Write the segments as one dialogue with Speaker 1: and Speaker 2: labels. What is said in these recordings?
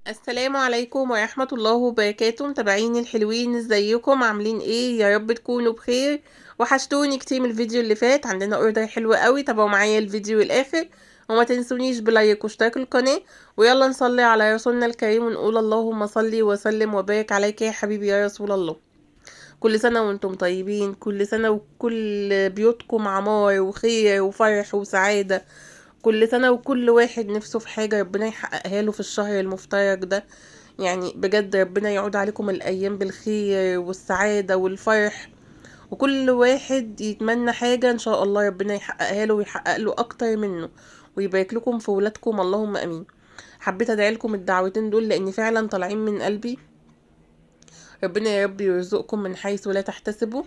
Speaker 1: السلام عليكم ورحمة الله وبركاته. متابعيني الحلوين، ازيكم؟ عاملين ايه؟ يا رب تكونوا بخير. وحشتوني كتير من الفيديو اللي فات. عندنا اوردر حلو قوي، تابعوا معايا الفيديو الاخر وما تنسونيش بلايك واشتراك القناة. ويلا نصلي على رسولنا الكريم ونقول اللهم صلي وسلم وبارك عليك يا حبيبي يا رسول الله. كل سنة وانتم طيبين، كل سنة وكل بيوتكم عمار وخير وفرح وسعادة. كل سنة وكل واحد نفسه في حاجة ربنا يحققها له في الشهر المفترج ده. يعني بجد ربنا يعود عليكم الأيام بالخير والسعادة والفرح. وكل واحد يتمنى حاجة إن شاء الله ربنا يحققها له ويحقق له أكتر منه، ويبارك لكم في ولادكم، اللهم أمين. حبيت أدعي لكم الدعوتين دول لأن فعلا طالعين من قلبي. ربنا يا رب يرزقكم من حيث لا تحتسبوا.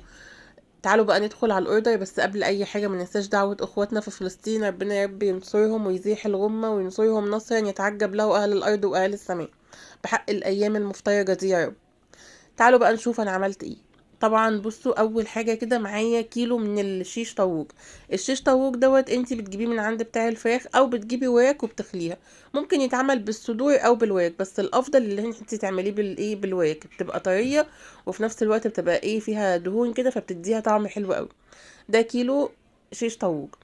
Speaker 1: تعالوا بقى ندخل على الاوردر، بس قبل اي حاجه ما ننساش دعوه اخواتنا في فلسطين، ربنا يا رب ينصرهم ويزيح الغمه وينصرهم نصرا يتعجب له اهل الارض واهل السماء، بحق الايام المفترجه دي يا رب. تعالوا بقى نشوف انا عملت ايه. طبعا بصوا، اول حاجه كده معايا كيلو من الشيش طاووق. الشيش طاووق دوت انتي بتجيبيه من عند بتاع الفراخ او بتجيبي وراك وبتخليها. ممكن يتعمل بالصدور او بالوراك، بس الافضل اللي انتي تعمليه بالايه بالوراك، بتبقى طريه وفي نفس الوقت بتبقى ايه فيها دهون كده، فبتديها طعم حلو قوي. ده كيلو شيش طاووق.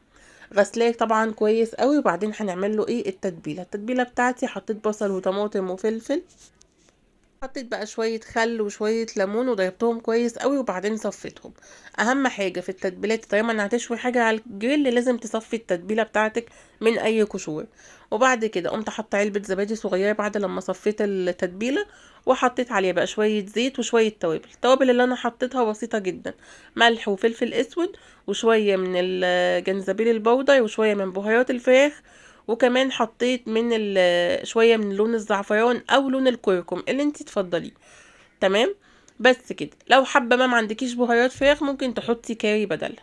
Speaker 1: غسلاه طبعا كويس قوي، وبعدين هنعمل له ايه التتبيله بتاعتي. حطيت بصل وطماطم وفلفل، حطيت بقى شوية خل وشوية ليمون وضربتهم كويس قوي وبعدين صفيتهم. اهم حاجة في التتبيلات طالما انها هتشوي حاجة على الجريل لازم تصفي التتبيلة بتاعتك من اي قشور. وبعد كده قمت حاطه علبة زبادي صغيرة بعد لما صفيت التتبيلة، وحطيت عليها بقى شوية زيت وشوية توابل. التوابل اللي انا حطيتها بسيطة جدا: ملح وفلفل اسود وشوية من الجنزبيل البودر وشوية من بهارات الفراخ. وكمان حطيت من شوية من لون الزعفران او لون الكركم اللي انتي تفضليه. تمام. بس كده. لو حابة ما عندكيش بهارات فراخ ممكن تحطي كاري بدلها.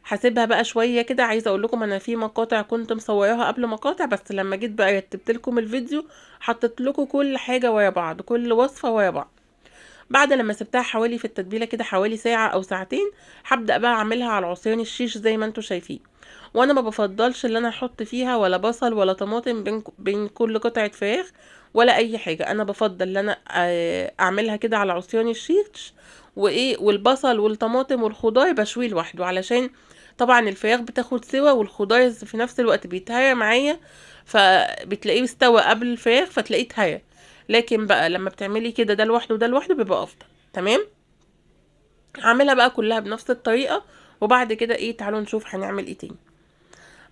Speaker 1: هسيبها بقى شوية كده. عايزة اقول لكم انا في مقاطع كنت مصوراها قبل مقاطع، بس لما جيت بقى رتبت لكم الفيديو حطيت لكم كل حاجة ورا بعض، كل وصفة ورا بعض. بعد لما سبتها حوالي في التتبيله كده حوالي ساعه او ساعتين، هبدا بقى اعملها على عصيان الشيش زي ما انتم شايفين. وانا ما بفضلش ان انا احط فيها ولا بصل ولا طماطم بين كل قطعه فراخ ولا اي حاجه. انا بفضل ان انا اعملها كده على عصيان الشيش. وايه، والبصل والطماطم والخضار بشويه لوحده، علشان طبعا الفراخ بتاخد سوا والخضار في نفس الوقت بيتهرى معايا، فبتلاقيه استوى قبل الفراخ فتلاقيه اتهرى. لكن بقى لما بتعملي كده ده لوحده وده لوحده بيبقى افضل. تمام. هعملها بقى كلها بنفس الطريقة. وبعد كده ايه، تعالوا نشوف هنعمل ايه تاني.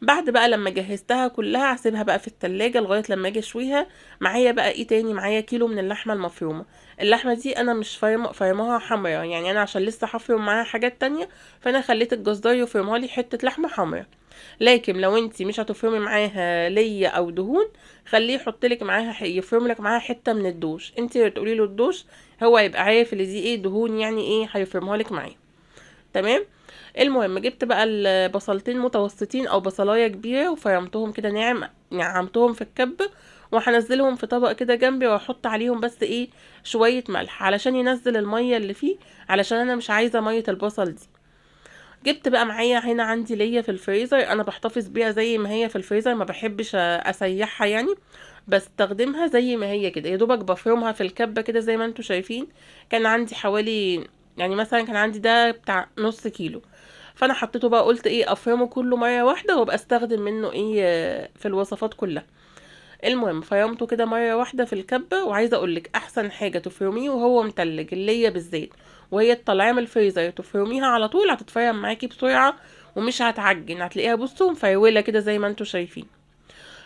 Speaker 1: بعد بقى لما جهزتها كلها هسيبها بقى في التلاجة لغاية لما اجي اشويها. معايا بقى ايه تاني؟ معايا كيلو من اللحمة المفرومة. اللحمة دي انا مش فرماها حمرا، يعني انا عشان لسه هفرم معاها حاجات تانية، فانا خليت الجزار يفرمها لي حتة لحمة حمرا. لكن لو انتي مش هتفرمي معاها ليا او دهون، خليه يحط لك معاها يفرم لك معاها حتة من الدوش. انتي تقولي له الدوش، هو يبقى عارف اللي دي ايه دهون، يعني ايه هيفرمها لك معاه. تمام. المهم جبت بقى البصلتين متوسطين او بصلايه كبيره وفرمتهم كده نعمتهم في الكبه، وهنزلهم في طبق كده جنبي واحط عليهم بس ايه شويه ملح علشان ينزل الميه اللي فيه، علشان انا مش عايزه ميه البصل دي. جبت بقى معايا هنا عندي ليا في الفريزر، انا بحتفظ بيها زي ما هي في الفريزر، ما بحبش اسيحها يعني، بستخدمها زي ما هي كده. يا دوبك بفرمها في الكبه كده زي ما انتم شايفين. كان عندي حوالي، يعني مثلا كان عندي ده بتاع نص كيلو، فانا حطيته بقى قلت ايه افرمه كله مره واحده وابقى استخدم منه ايه في الوصفات كلها. المهم فرمته كده مره واحده في الكبه. وعايزه اقولك احسن حاجه تفرميه وهو متلج، اللي بالذات وهي طالعه من الفريزر تفرميها على طول هتتفرم معاكي بسرعه ومش هتعجن، هتلاقيها بصوا مفروله كده زي ما انتوا شايفين.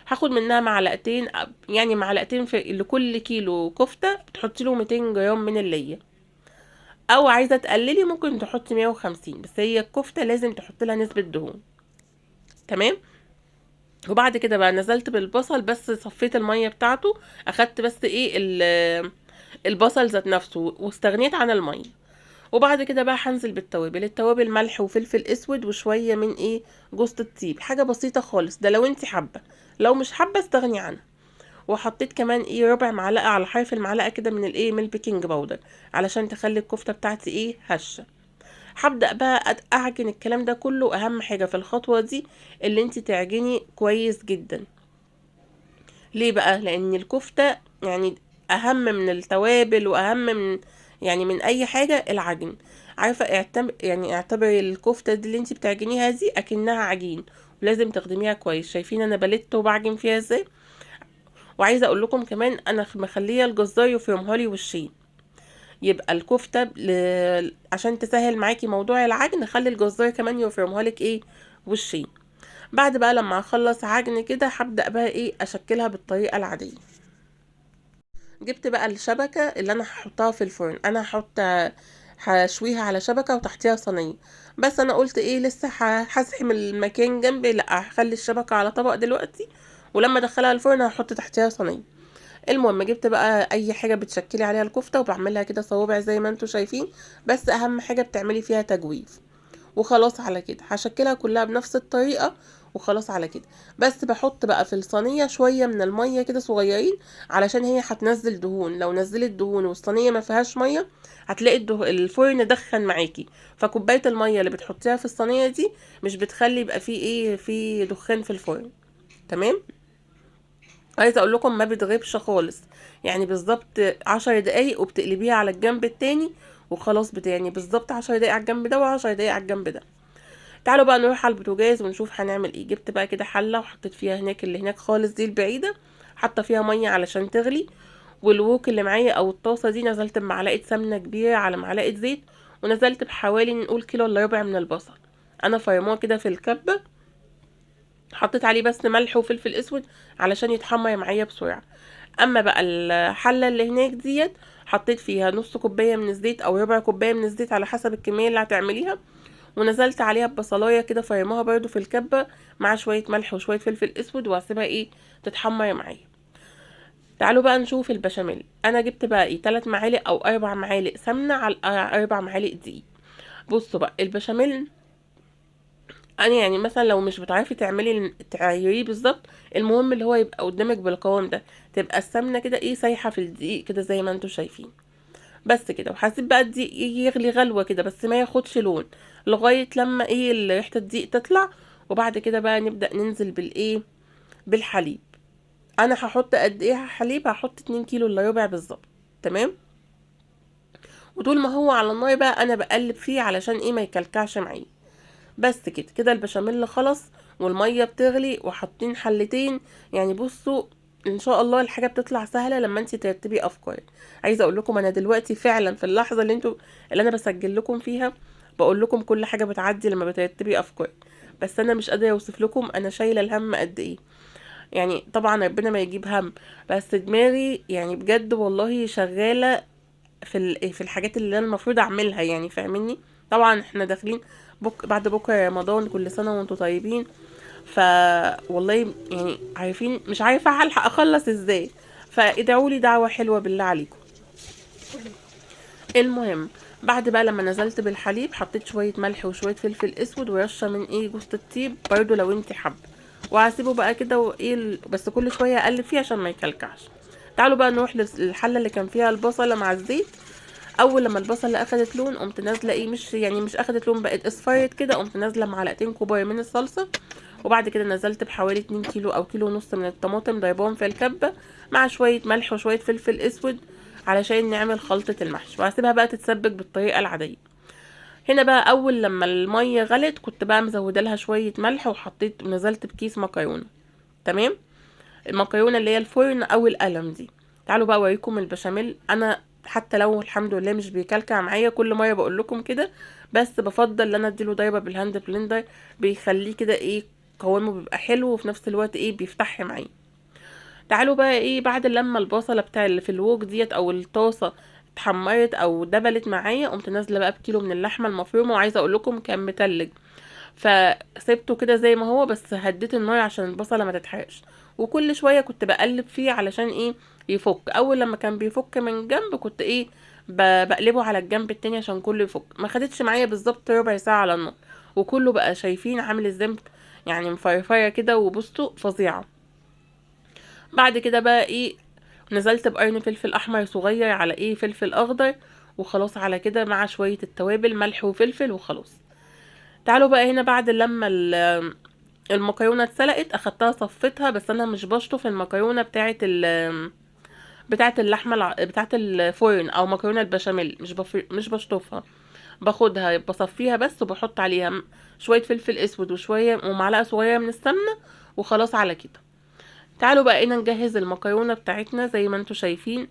Speaker 1: هاخد منها معلقتين، يعني معلقتين في لكل كيلو كفته بتحطي له 200 جرام من الليه. او عايزه تقللي ممكن تحطي 150، بس هي الكفته لازم تحطي لها نسبه دهون. تمام. وبعد كده بقى نزلت بالبصل، بس صفيت الميه بتاعته، اخدت بس ايه البصل ذات نفسه واستغنيت عن الميه. وبعد كده بقى هنزل بالتوابل. التوابل ملح وفلفل اسود وشويه من ايه جوز الطيب، حاجه بسيطه خالص ده لو انت حابه، لو مش حابه استغني عنها. وحطيت كمان ايه ربع معلقه على حرف المعلقه كده من الايه من البيكنج باودر، علشان تخلي الكفته بتاعتي ايه هشه. هبدأ بقى اعجن الكلام ده كله. اهم حاجة في الخطوة دي اللي انت تعجني كويس جدا. ليه بقى؟ لان الكفتة يعني اهم من التوابل واهم من يعني من اي حاجة العجن. عارفة يعني اعتبري الكفتة دي اللي انتي بتعجنيها دي اكنها عجين، ولازم تخدميها كويس. شايفين انا بلت وبعجن فيها ازاي؟ وعايزة اقول لكم كمان انا مخلية الجزار يفرمها لي وشين. يبقى الكفتة عشان تسهل معاكي موضوع العجن خلي الجزار كمان يفرمها لك ايه، وشين. بعد بقى لما اخلص عجن كده هبدأ بقى ايه اشكلها بالطريقة العادية. جبت بقى الشبكة اللي انا هحطها في الفرن، انا هشويها على شبكة وتحتيها صينية. بس انا قلت ايه لسه هزحم المكان جنبي، لا هخلي الشبكة على طبق دلوقتي، ولما ادخلها الفرن هحط تحتيها صينية. المهم جبت بقى اي حاجة بتشكلي عليها الكفتة وبعملها كده صوابع زي ما انتوا شايفين، بس اهم حاجة بتعملي فيها تجويف. وخلاص على كده هشكلها كلها بنفس الطريقة، وخلاص على كده. بس بحط بقى في الصينية شوية من المية كده صغيرين، علشان هي هتنزل دهون. لو نزلت دهون والصينية ما فيهاش مية هتلاقي الفرن دخن معاكي. فكوباية المية اللي بتحطيها في الصينية دي مش بتخلي يبقى فيه ايه، في دخان في الفرن. تمام. عايزه اقول لكم ما بتغيبش خالص، يعني بالظبط 10 دقايق وبتقلبيها على الجنب التاني، وخلاص يعني بالظبط 10 دقايق على الجنب ده و10 دقايق على الجنب ده. تعالوا بقى نروح على البوتاجاز ونشوف هنعمل ايه. جبت بقى كده حله وحطيت فيها هناك اللي هناك خالص دي البعيده، حاطه فيها ميه علشان تغلي. والوok اللي معايا او الطاسه دي نزلت بمعلقه سمنه كبيره على معلقه زيت، ونزلت بحوالي نقول كيلو الا ربع من البصل. انا فرموه كده في الكبه، حطيت عليه بس ملح وفلفل اسود علشان يتحمر معايا بسرعه. اما بقى الحله اللي هناك ديت حطيت فيها نص كوبايه من الزيت او ربع كوبايه من الزيت على حسب الكميه اللي هتعمليها، ونزلت عليها ببصلايه كده فرموها برده في الكبه مع شويه ملح وشويه فلفل اسود، وهسيبها ايه تتحمر معايا. تعالوا بقى نشوف البشاميل. انا جبت بقى ايه 3 معالق او 4 معالق سمنه على 4 معالق دقيق. بصوا بقى البشاميل، انا يعني مثلا لو مش بتعرفي تعيريه بالظبط، المهم اللي هو يبقى قدامك بالقوام ده، تبقى السمنه كده ايه سايحه في الدقيق كده زي ما انتوا شايفين. بس كده. وهسيب بقى الدقيق يغلي غلوه كده بس ما ياخدش لون، لغايه لما ايه ريحه الدقيق تطلع. وبعد كده بقى نبدا ننزل بالايه، بالحليب. انا هحط قد ايه حليب؟ هحط 2 كيلو الا ربع بالظبط. تمام. وطول ما هو على النار بقى انا بقلب فيه علشان ايه ما يكلكعش معايا. بس كده كده البشاميل خلص، والميه بتغلي وحاطين حلتين. يعني بصوا ان شاء الله الحاجه بتطلع سهله لما انت ترتبي افكارك. عايزه اقول لكم انا دلوقتي فعلا في اللحظه اللي انا بسجل لكم فيها بقول لكم كل حاجه بتعدي لما بترتبي افكارك. بس انا مش قادره اوصف لكم انا شايله الهم قد ايه. يعني طبعا ربنا ما يجيب هم، بس دماغي يعني بجد والله شغاله في الحاجات اللي انا المفروض اعملها، يعني فاهميني. طبعا احنا داخلين بعد بكره رمضان، كل سنه وانتم طيبين. ف والله يعني عارفين مش عارفه هلحق اخلص ازاي، فادعوا لي دعوه حلوه بالله عليكم. المهم بعد بقى لما نزلت بالحليب حطيت شويه ملح وشويه فلفل اسود ورشه من ايه جوز الطيب برضو لو انت حابه، وهسيبه بقى كده وايه بس كل شويه اقلب فيه عشان ما يكلكعش. تعالوا بقى نروح للحله اللي كان فيها البصله مع الزيت. اول لما البصله اخدت لون قمت نازله ايه، مش اخدت لون، بقت اصفرت كده، قمت نازله معلقتين كبار من الصلصه. وبعد كده نزلت بحوالي 2 كيلو او كيلو ونص من الطماطم ضربهم في الكبه مع شويه ملح وشويه فلفل اسود علشان نعمل خلطه المحشي، وهسيبها بقى تتسبك بالطريقه العاديه. هنا بقى اول لما الميه غلت كنت بقى مزوده لها شويه ملح، وحطيت ونزلت بكيس مكرونه. تمام. المكرونه اللي هي الفرن او القلم دي. تعالوا بقى اوريكم البشاميل. انا حتى لو الحمد لله مش بيكلكع معايا كل مره بقول لكم كده، بس بفضل ان انا اديله ضربه بالهاند بلندر، بيخليه كده ايه قوامه بيبقى حلو وفي نفس الوقت ايه بيفتح معايا. تعالوا بقى ايه بعد لما البصله بتاع اللي في الوok ديت او الطاسه اتحمرت او دبلت معايا، قمت نازله بقى بكيلو من اللحمه المفرومه، وعايزه اقول لكم كان متلج، فسيبته كده زي ما هو، بس هديت النار عشان البصله ما تتحرقش. وكل شويه كنت بقلب فيه علشان ايه يفك. اول لما كان بيفك من جنب كنت ايه بقلبه على الجنب التاني عشان كله يفك. ما خدتش معايا بالظبط ربع ساعه على النار، وكله بقى شايفين عامل ازاي، يعني مفرفره كده وبصوا فظيعه. بعد كده بقى ايه نزلت بقرن فلفل احمر صغير على ايه فلفل اخضر، وخلاص على كده مع شويه التوابل ملح وفلفل وخلاص. تعالوا بقى هنا بعد لما المكرونه اتسلقت اخدتها صفيتها، بس انا مش بشطف المكرونه بتاعه بتاعه اللحمه بتاعه الفرن او مكرونه البشاميل، مش بشطفها، باخدها بصفيها بس وبحط عليها شويه فلفل اسود وشويه ومعلقه صغيره من السمنه وخلاص على كده. تعالوا بقى هنا نجهز المكرونه بتاعتنا زي ما انتوا شايفين.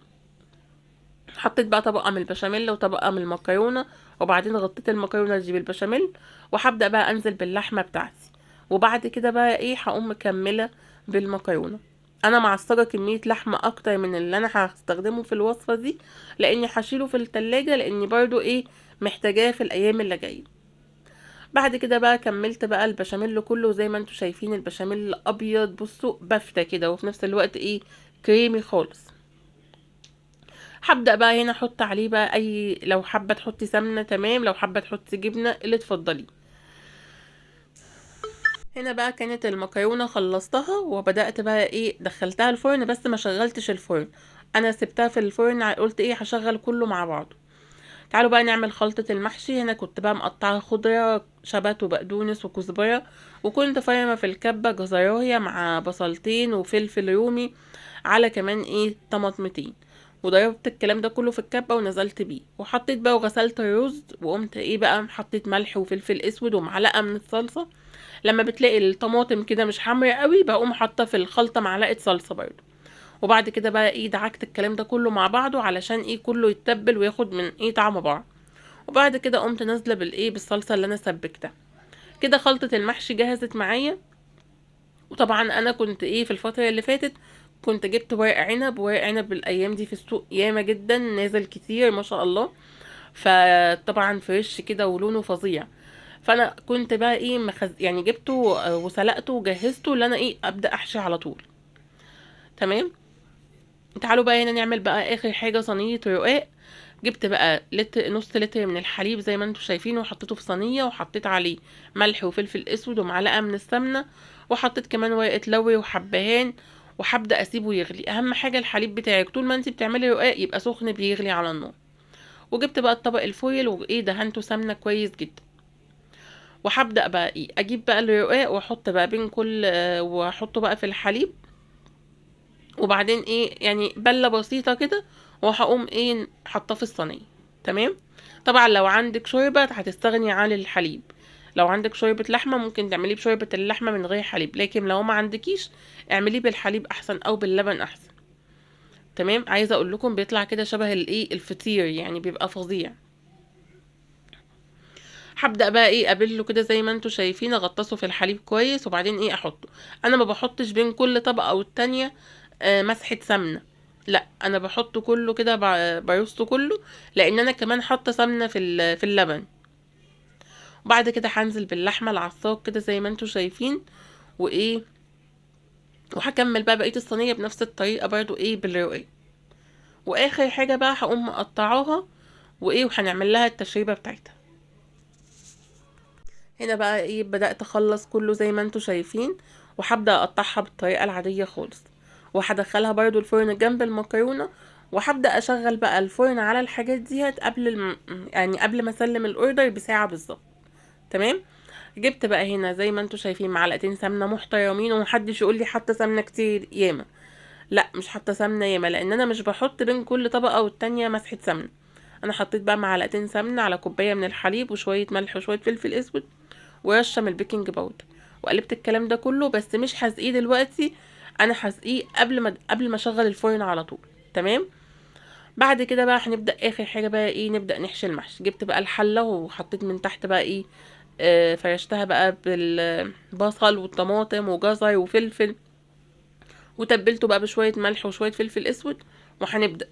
Speaker 1: حطيت بقى طبقه من البشاميل وطبقه من المكرونه، وبعدين غطيت المكرونه دي بالبشاميل، وهبدا بقى انزل باللحمه بتاعتي، وبعد كده بقى ايه هقوم مكمله بالمكرونه. انا معصره كميه لحمه اكتر من اللي انا هستخدمه في الوصفه دي، لاني هشيله في التلاجة، لاني برضو ايه محتاجاه في الايام اللي جايه. بعد كده بقى كملت بقى البشاميل كله زي ما انتوا شايفين، البشاميل ابيض بصوا بافتة كده، وفي نفس الوقت ايه كريمي خالص. هبدأ بقى هنا احط عليه بقى اي، لو حابة تحطي سمنة تمام، لو حابة تحطي جبنة اللي تفضلي. هنا بقى كانت المكرونة خلصتها وبدأت بقى ايه دخلتها الفرن، بس ما شغلتش الفرن، انا سبتها في الفرن، قلت ايه هشغل كله مع بعضه. تعالوا بقى نعمل خلطة المحشي. هنا كنت بقى مقطعة خضرة، شبت وبقدونس وكزبرة، وكنت فايمة في الكبة جزراية مع بصلتين وفلفل رومي، على كمان ايه طماطمتين، وضربت الكلام ده كله في الكبة ونزلت بيه، وحطيت بقى وغسلت الرز، وقمت ايه بقى حطيت ملح وفلفل اسود ومعلقة من الصلصة. لما بتلاقي الطماطم كده مش حمرا قوي بقوم حاطة في الخلطة معلقة صلصة برضه. وبعد كده بقى ايه دعكت الكلام ده كله مع بعضه علشان ايه كله يتبل وياخد من ايه طعم بعض. وبعد كده قمت نازله بالايه بالصلصه اللي انا سبكتها. كده خلطه المحشي جهزت معايا. وطبعا انا كنت ايه في الفتره اللي فاتت كنت جبت ورق عنب، ورق عنب الايام دي في السوق ياما جدا نازل كتير ما شاء الله، فطبعا فريش كده ولونه فظيع. فانا كنت بقى ايه يعني جبته وسلقته وجهزته اللي انا ايه ابدا احشي على طول. تمام. تعالوا بقى هنا نعمل بقى اخر حاجه صينيه رقاق. جبت بقى نص لتر من الحليب زي ما انتم شايفين، وحطيته في صينيه، وحطيت عليه ملح وفلفل اسود ومعلقه من السمنه، وحطيت كمان ورقه لوري وحبهان، وهبدا اسيبه يغلي. اهم حاجه الحليب بتاعك طول ما انت بتعملي رقاق يبقى سخن بيغلي على النار. وجبت بقى الطبق الفويل وايه دهنته سمنه كويس جدا. وهبدا بقى ايه اجيب بقى الرقاق واحط بقى بين كل واحطه بقى في الحليب، وبعدين ايه يعني بله بسيطه كده، وهقوم ايه حاطاه في الصينيه. تمام. طبعا لو عندك شوربه هتستغني عن الحليب، لو عندك شوربه لحمه ممكن تعمليه بشوربه اللحمه من غير حليب، لكن لو ما عندكيش اعمليه بالحليب احسن او باللبن احسن. تمام. عايزه اقول لكم بيطلع كده شبه الايه الفطير، يعني بيبقى فظيع. هبدا بقى ايه ابله كده زي ما انتوا شايفين، اغطسه في الحليب كويس، وبعدين ايه احطه. انا ما بحطش بين كل طبقه والتانية مسحه سمنه، لا انا بحطه كله كده برصه كله، لان انا كمان حاطه سمنه في اللبن. وبعد كده هنزل باللحمه العصاق كده زي ما انتوا شايفين، وايه وهكمل بقى بقيه الصينيه بنفس الطريقه برضو ايه بالرقاق. واخر حاجه بقى هقوم مقطعاها وايه وهنعمل لها التشريبه بتاعتها. هنا بقى ايه بدأت اخلص كله زي ما انتوا شايفين، وهبدأ اقطعها بالطريقة العادية خالص، وهدخلها برضو الفرن جنب المكرونة، وهبدأ اشغل بقى الفرن على الحاجات ديت يعني قبل ما اسلم الاوردر بساعة بالظبط. تمام. جبت بقى هنا زي ما انتوا شايفين معلقتين سمنة محترمين، ومحدش يقول لي حاطة سمنة كتير ياما، لا مش حاطة سمنة ياما، لان انا مش بحط بين كل طبقة والتانية مسحة سمنة. انا حطيت بقى معلقتين سمنة على كوباية من الحليب وشوية ملح وشوية فلفل اسود ورشه من البيكنج باودر، وقلبت الكلام ده كله، بس مش هسقيه دلوقتي، انا هسقيه قبل ما اشغل الفرن على طول. تمام. بعد كده بقى هنبدا اخر حاجه بقى ايه نبدا نحشي المحشي. جبت بقى الحله وحطيت من تحت بقى ايه فرشتها بقى بالبصل والطماطم وجزر وفلفل، وتبلته بقى بشويه ملح وشويه فلفل اسود، وهنبدا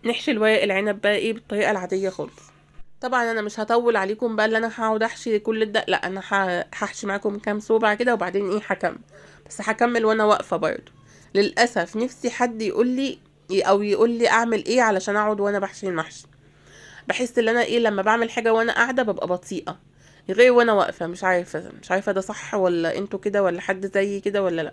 Speaker 1: نحشي الورق العنب بقى ايه بالطريقه العاديه خالص. طبعا انا مش هطول عليكم بقى اللي انا هقعد احشي كل ده، لا انا هحشي معاكم كام صوبع كده وبعدين ايه هكمل، بس هكمل وانا واقفه برضه. للاسف نفسي حد يقول لي او يقول لي اعمل ايه علشان اقعد وانا بحشي المحشي. بحس ان انا ايه لما بعمل حاجه وانا قاعده ببقى بطيئه، غير وانا واقفه. مش عارفه ده صح ولا انتوا كده ولا حد زيي كده ولا لا.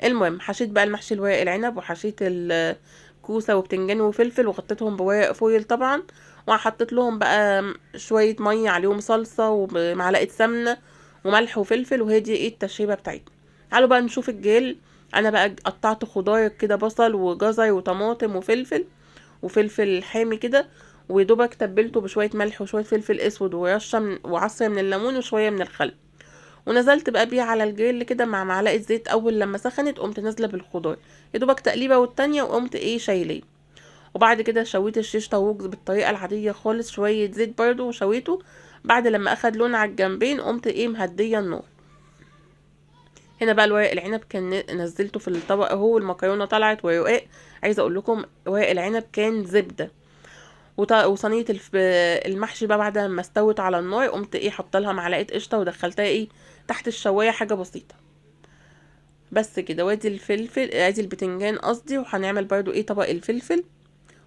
Speaker 1: المهم حشيت بقى المحشي الورق العنب، وحشيت الكوسه وبتنجان وفلفل، وغطيتهم بورق فويل طبعا، وحطيت لهم بقى شويه ميه عليهم صلصه ومعلقه سمنه وملح وفلفل، وهي دي ايه التشريبه بتاعتنا. تعالوا بقى نشوف الجيل انا بقى قطعت خضار كده، بصل وجزر وطماطم وفلفل حامي كده، ويدوبك تبلته بشويه ملح وشويه فلفل اسود ورشه وعصره من الليمون وشويه من الخل، ونزلت بقى بيه على الجريل كده مع معلقه زيت. اول لما سخنت قمت نازله بالخضار، يدوبك تقليبه والتانية، وقمت شايلاه. وبعد كده شويت الشيش طاووق بالطريقه العاديه خالص، شويه زيت برضو وشويته. بعد لما اخد لون على الجنبين قمت مهديه النار. هنا بقى الورق العنب كان نزلته في الطبق اهو، المكرونه طلعت ورقاق. عايزه اقول لكم ورق العنب كان زبده. وصينيه المحشي بقى بعد ما استوت على النار قمت حط لها معلقه قشطه ودخلتها تحت الشوايه، حاجه بسيطه. بس كده. وادي الفلفل، ادي البتنجان قصدي، وهنعمل برضو طبق الفلفل.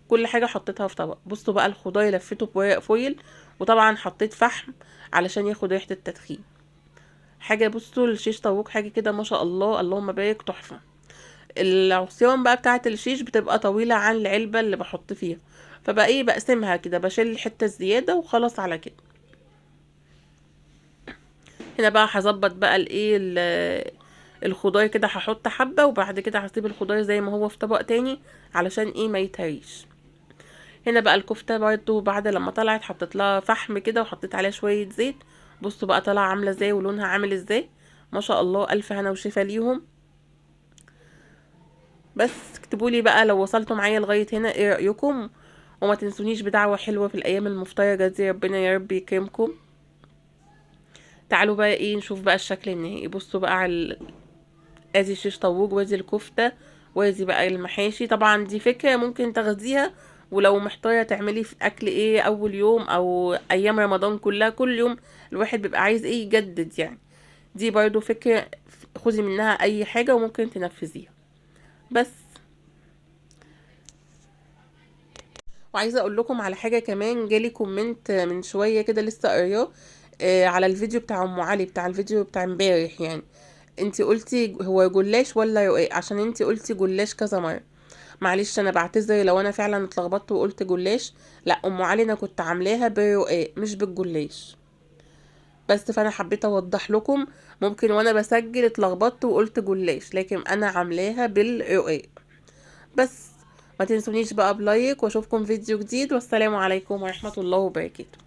Speaker 1: كل حاجه حطيتها في طبق. بصوا بقى الخضار لفيته بورق فويل، وطبعا حطيت فحم علشان ياخد ريحه التدخين. حاجه، بصوا الشيش طاووق حاجه كده ما شاء الله، اللهم بارك، تحفه. العصيان بقى بتاعه الشيش بتبقى طويله عن العلبه اللي بحط فيها، فبقى بقسمها كده، بشيل الحته الزياده وخلاص على كده. هنا بقى هظبط بقى الخضار كده، هحط حبه وبعد كده هسيب الخضار زي ما هو في طبق تاني علشان ما يتهريش. هنا بقى الكفته برضو بعد لما طلعت حطيت لها فحم كده وحطيت عليها شويه زيت. بصوا بقى طالعه عامله ازاي ولونها عامل ازاي، ما شاء الله. الف هنا وشفا ليهم. بس اكتبولي بقى لو وصلتوا معايا لغايه هنا ايه رايكم، وما تنسونيش بدعوه حلوه في الايام المفترجه دي، ربنا يا رب يكرمكم. تعالوا بقى نشوف بقى الشكل النهائي. بصوا بقى على ادي الشيش طاووق وادي الكفته وادي بقى المحاشي. طبعا دي فكره ممكن تاخديها، ولو محتاره تعملي في اكل اول يوم او ايام رمضان كلها، كل يوم الواحد بيبقى عايز يجدد يعني. دي برضو فكره، خدي منها اي حاجه وممكن تنفذيها. بس. وعايزه اقول لكم على حاجه كمان، جالي كومنت من شويه كده لسه قارياه على الفيديو بتاع ام علي، بتاع الفيديو بتاع امبارح يعني. انتي قلتي هو جلاش ولا رقاق؟ عشان انتي قلتي جلاش كذا مره. معلش انا بعتذر لو انا فعلا اتلخبطت وقلت جلاش. لا، ام علي انا كنت عاملاها بالرقاق مش بالجلاش. بس فانا حبيت اوضح لكم، ممكن وانا بسجل اتلخبطت وقلت جلاش، لكن انا عاملاها بالرقاق. بس ما تنسونيش بقى بلايك، واشوفكم فيديو جديد، والسلام عليكم ورحمة الله وبركاته.